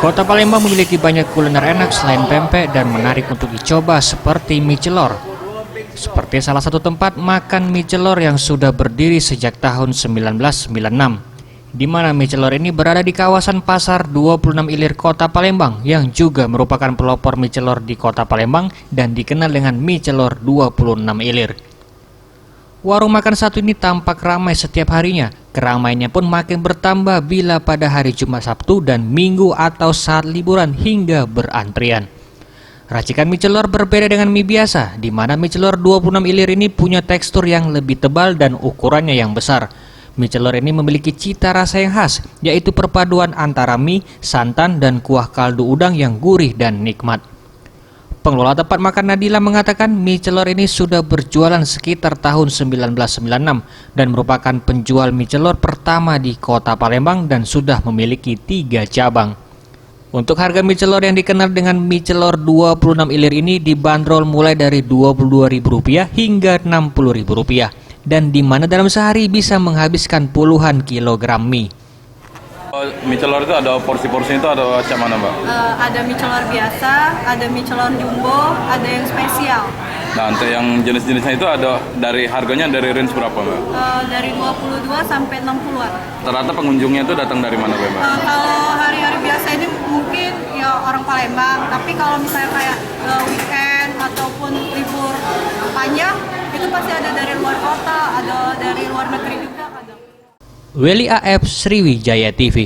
Kota Palembang memiliki banyak kuliner enak selain pempek dan menarik untuk dicoba seperti mie celor. Seperti salah satu tempat makan mie celor yang sudah berdiri sejak tahun 1996, di mana mie celor ini berada di kawasan Pasar 26 Ilir Kota Palembang yang juga merupakan pelopor mie celor di Kota Palembang dan dikenal dengan mie celor 26 Ilir. Warung makan satu ini tampak ramai setiap harinya. Keramaiannya pun makin bertambah bila pada hari Jumat, Sabtu, dan Minggu atau saat liburan hingga berantrian. Racikan mie celor berbeda dengan mie biasa, di mana mie celor 26 ilir ini punya tekstur yang lebih tebal dan ukurannya yang besar. Mie celor ini memiliki cita rasa yang khas, yaitu perpaduan antara mie, santan, dan kuah kaldu udang yang gurih dan nikmat. Pengelola tempat makan Nadila mengatakan mie celor ini sudah berjualan sekitar tahun 1996 dan merupakan penjual mie celor pertama di Kota Palembang dan sudah memiliki 3 cabang. Untuk harga mie celor yang dikenal dengan mie celor 26 ilir ini dibanderol mulai dari Rp22.000 hingga Rp60.000 dan di mana dalam sehari bisa menghabiskan puluhan kilogram mie. Mie celor itu ada porsi-porsinya itu ada macam mana, Mbak? Ada mie celor biasa, ada mie celor jumbo, ada yang spesial. Nah, untuk yang jenis-jenisnya itu ada dari harganya dari range berapa, Mbak? Dari 22 sampai 60-an. Rata-rata pengunjungnya itu datang dari mana, Mbak? Kalau hari-hari biasa ini mungkin ya orang Palembang, tapi kalau misalnya kayak weekend ataupun libur panjang, itu pasti ada dari luar kota, ada dari luar negeri juga kadang. Weli AF, Sriwijaya TV.